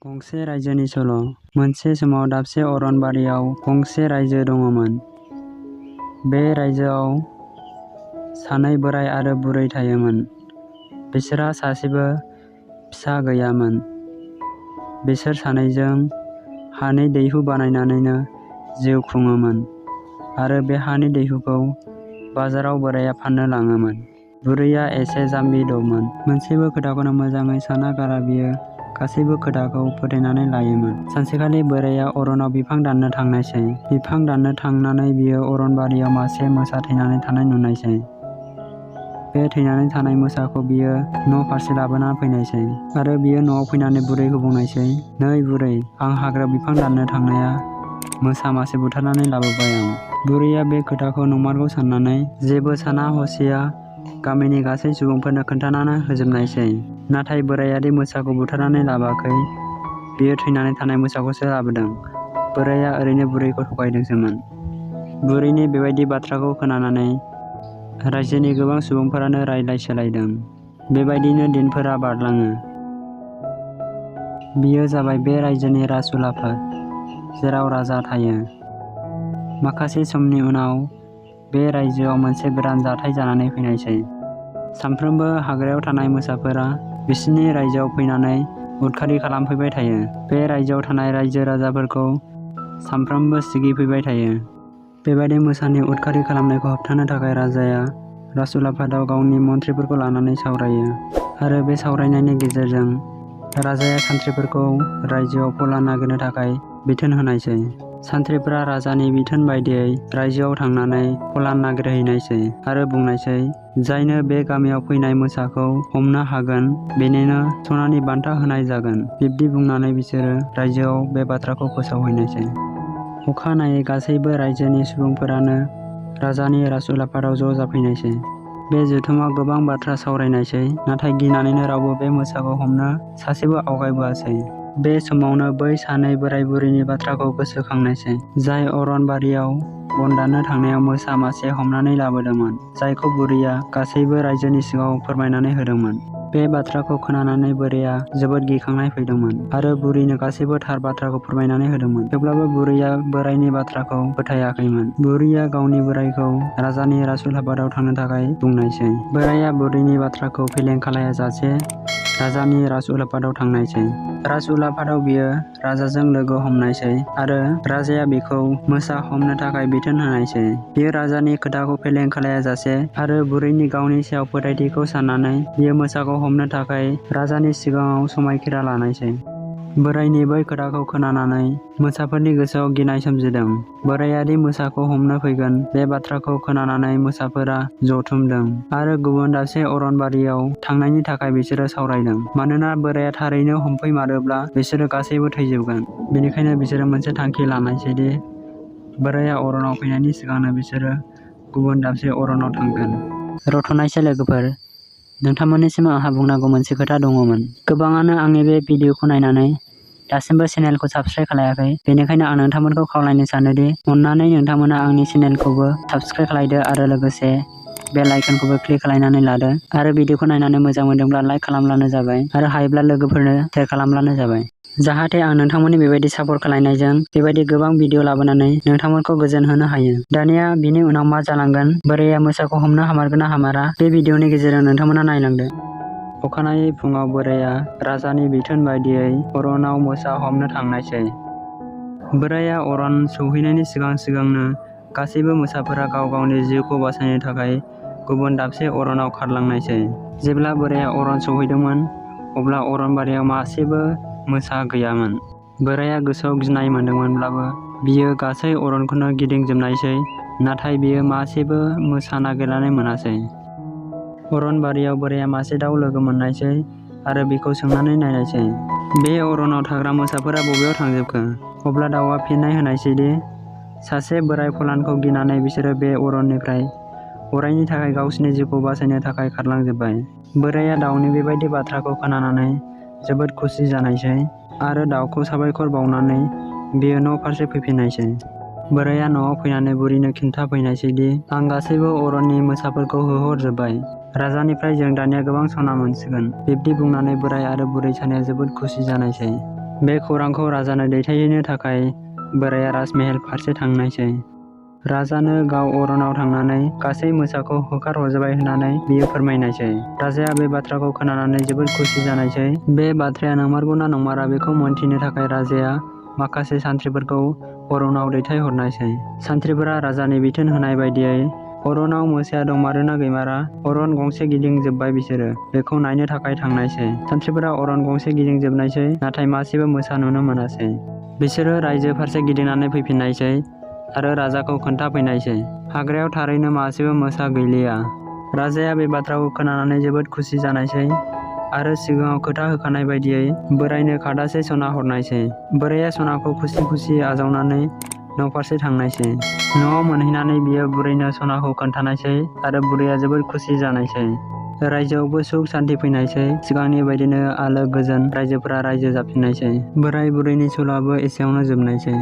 गंसे रायजोनि सल'। मोनसे समाव दाबसे अरनबारियाव गंसे रायजो दङमोन। बे रायजोआव सानै बोराय आरो बुरै थायोमोन। बिसोरहा सासेबो फिसा गैयामोन। बिसोर सानैजों हानि दैहु बानायनानैनो जिउ खुङोमोन आरो बे हानि दैहुखौ बाजाराव बोराया फाननो लाङोमोन। बुरैया एसे जाम्बि दंमोन। मोनसेबो खोथाखौनो मोजाङै साना गारा बियो गासैबो खोथाखौ फोथायनानै लायोमोन। सानसेखालि बोराया अरनाव बिफां दाननो थांनायसै। बिफां दाननो थांनानै बियो अरनबारियाव मासे मोसा थैनानै थानाय नुनायसै। बे थैनानै थानाय मोसाखौ बियो न' फारसे लाबोना फैनायसै आरो बियो न'आव फैनानै बुरैखौ बुंनायसै, "नै बुरै, आं हाग्रायाव बिफां दाननो थांनाया मोसा मासे बुथारनानै लाबोबाय आं।" बुरैया बे खोथाखौ नंमारगौ साननानै जेबो साना हसिया गामिनि गासै सुबुंफोरनो खोन्थानानै होजोबनायसै। नाथाय बोरायादि मोसाखौ बुथारनानै लाबोआखै, बियो थैनानै थानाय मोसाखौसो लाबोदों। बोराया ओरैनो बुरैखौ थगायदोंसोमोन। बुरैनि बेबायदि बाथ्राखौ खोनानानै रायजोनि गोबां सुबुंफोरानो रायलाय सोलायदों। बेबायदिनो दिनफोरा बारलाङो। बियो जाबाय बे रायजोनि राजउलाफाद, जेराव राजा थायो। माखासे समनि उनाव बे रायजोआव मोनसे गोदान जाथाय जानानै फैनायसै। सानफ्रोमबो हाग्रायाव थानाय मोसाफोरा बिसोरनि रायजोआव फैनानै उदखारि खालामफैबाय थायो। बे रायजोआव थानाय रायजो राजाफोरखौ सानफ्रोमबो सिगिफैबाय थायो। बेबायदि मोसानि उदखारि खालामनायखौ होबथानो थाखाय राजाया राजउलाफादाव गावनि मन्थ्रिफोरखौ लानानै सावरायो आरो बे सावरायनायनि गेजेरजों राजाया सान्थ्रिफोरखौ रायजोआव फलान नागिरनो थाखाय बिथोन होनायसै। सान्थ्रिफोरा राजानि बिथोन बायदियै रायजोआव थांनानै फलान नागिरहैनायसै आरो बुंनायसै, "जायनो बे गामियाव फैनाय मोसाखौ हमनो हागोन बेनोनो सनानि बान्था होनाय जागोन।" बिब्दि बुंनानै बिसोरो रायजोआव बे बाथ्राखौ फोसावहैनायसै। अखानायै गासैबो रायजोनि सुबुंफोरानो राजानि राजउलाफादाव ज' जाफैनायसै। बे जथुमाव गोबां बाथ्रा सावरायनायसै, नाथाय गिनानैनो रावबो बे मोसाखौ हमनो सासेबो आवगायबोआसै। बे समावनो बै सानै बोराय बुरैनि बाथ्राखौ गोसोखांनायसै, जाय अरनबारियाव बन दाननो थांनायाव मोसा मासे हमनानै लाबोदोंमोन, जायखौ बुरैया गासैबो रायजोनि सिगाङाव फोरमायनानै होदोंमोन। बे बाथ्राखौ खोनानानै बोराया जोबोद गिखांनाय फैदोंमोन आरो बुरैनो गासैबो थार बाथ्राखौ फोरमायनानै होदोंमोन। थेवब्लाबो बुरैया बोरायनि बाथ्राखौ फोथायाखैमोन। बुरैया गावनि बोरायखौ राजानि राजउलाफादाव थांनो थाखाय बुंनायसै। बोराया बुरैनि बाथ्राखौ फेलें खालायाजासे राजानि राजउलाफादाव थांनायसै। राजउलाफादाव बियो राजाजों लोगो हमनायसै आरो राजाया बिखौ मोसा हमनो थाखाय बिथोन होनायसै। बियो राजानि खोथाखौ फेलें खालायाजासे आरो बुरैनि गावनि सायाव फोथायथिखौ साननानै बियो मोसाखौ हमनो थाखाय राजानि सिगाङाव समायखिरा लानायसै। बोरायनि बै खोथाखौ खोनानानै मोसाफोरनि गोसोआव गिनाय सोमजिदों। बोरायादि मोसाखौ हमनो फैगोन बे बाथ्राखौ खोनानानै मोसाफोरा जथुमदों आरो गुबुन दाबसे अरनबारियाव थांनायनि थाखाय बिसोरो सावरायदों। मानोना बोराया थारैनो हमफैमारोब्ला बिसोरो गासैबो थैजोबगोन। बेनिखायनो बिसोरो मोनसे थांखि लानायसै दि बोराया अरनाव फैनायनि सिगांनो बिसोरो गुबुन दाबसे अरनाव थांगोन। रथ'नायसै लोगोफोर, नोंथांमोननिसिम आंहा बुंनांगौ मोनसे खोथा दङमोन। गोबाङानो आंनि बे भिडिअखौ नायनानै दासिमबो चेनेलखौ साबस्क्राइब खालायाखै। बेनिखायनो आं नोंथांमोनखौ खावलायनो सानोदि अन्नानै नोंथांमोना आंनि चेनेलखौबो साबस्क्राइब खालायदो आरो लोगोसे बेल आइकनखौबो क्लिक खालायनानै लादो आरो भिडिअखौ नायनानै मोजां मोनदोंब्ला लाइक खालामब्लानो जाबाय आरो हायोब्ला लोगोफोरनो शेयार खालामब्लानो जाबाय। जाहाथे आं नोंथांमोननि बेबायदि सापर्ट खालायनायजों बेबायदि गोबां भिडिअ लाबोनानै नोंथांमोनखौ गोजोन होनो हायो। दानिया बिनि उनाव मा जालांगोन, बोराया मोसाखौ हमनो हामारगोन ना हामारा, बे भिडिअनि गेजेरजों नोंथांमोना नायलांदो। अखानायै फुङाव बोराया राजानि बिथोन बायदियै अरनाव मोसा हमनो थांनायसै। बोराया अरन सौहैनायनि सिगांनो गासैबो मोसाफोरा गाव गावनि जिउखौ बासायनो थाखाय गुबुन दाबसे अरनाव खारलांनायसै। जेब्ला बोराया अरन सौहैदोंमोन, अब्ला अरनबारियाव मासेबो मोसा गैयामोन। बोराया गोसोआव गिनाय मोनदोंमोनब्लाबो बियो गासै अरनखौनो गिदिंजोबनायसै, नाथाय बियो मासेबो मोसा नागिरनानै मोनासै। अरनबारियाव बोराया मासे दाउ लोगो मोननायसै आरो बिखौ सोंनानै नायनायसै, "बे अरनाव थाग्रा मोसाफोरा बबेयाव थांजोबखो?" अब्ला दाउआ फिननाय होनायसै दि सासे बोराय फलानखौ गिनानै बिसोरो बे अरननिफ्राय अरायनि थाखाय गावसिनि जिउखौ बासायनो थाखाय खारलांजोबबाय। बोराया दाउनि बेबायदि बाथ्राखौ खोनानानै जोबोद खुसि जानायसै आरो दाउखौ साबायखर बावनानै बियो न' फारसे फैफिननायसै। बोराया न'आव फैनानै बुरैनो खिन्थाफैनायसै दि आं गासैबो अरननि मोसाफोरखौ होहरजोबबाय। राजानिफ्राय जों दानिया गोबां सना मोनसिगोन। बिब्दि बुंनानै बोराय आरो बुरै सानैया जोबोद खुसि जानायसै। बे खौरांखौ राजानो दैथायहैनो थाखाय बोराया राजमहल फारसे थांनायसै। राजानो गाव अरनाव थांनानै गासै मोसाखौ होखारहरजोबबाय होननानै बियो फोरमायनायसै। राजाया बे बाथ्राखौ खोनानानै जोबोद खुसि जानायसै। बे बाथ्राया नंमारगौना नंमारा बेखौ मोनथिनो थाखाय राजाया माखासे सान्थ्रिफोरखौ अरनाव दैथायहरनायसै। सान्थ्रिफोरा राजानि बिथोन होनाय बायदियै अरनाव मोसाया दंमारोना गैमारा अरन गंसे गिदिंजोबबाय बिसोरो बेखौ नायनो थाखाय थांनायसै। सान्थ्रिफोरा अरन गंसे गिदिंजोबनायसै नाथाय मासेबो मोसा नुनो मोनासै। बिसोरो रायजो फारसे गिदिंनानै फैफिननायसै आरो राजाखौ खोन्थाफैनायसै। हाग्रायाव थारैनो मासेबो मोसा गैलिया। राजाया बे बाथ्राखौ खोनानानै जोबोद खुसि जानायसै आरो सिगाङाव खोथा होखानाय बायदियै बोरायनो खादासे सना हरनायसै। बोराया सनाखौ खुसि खुसि आजावनानै न'फारसे थांनायसै। न'आव मोनहैनानै बियो बुरैनो सनाखौ खोन्थानायसै आरो बुरैया जोबोद खुसि जानायसै। रायजोआवबो सुख सान्थि फैनायसै। सिगांनि बायदिनो आलो गोजोन रायजोफोरा रायजो जाफिननायसै। बोराय बुरैनि सल'आबो एसेयावनो जोबनायसै।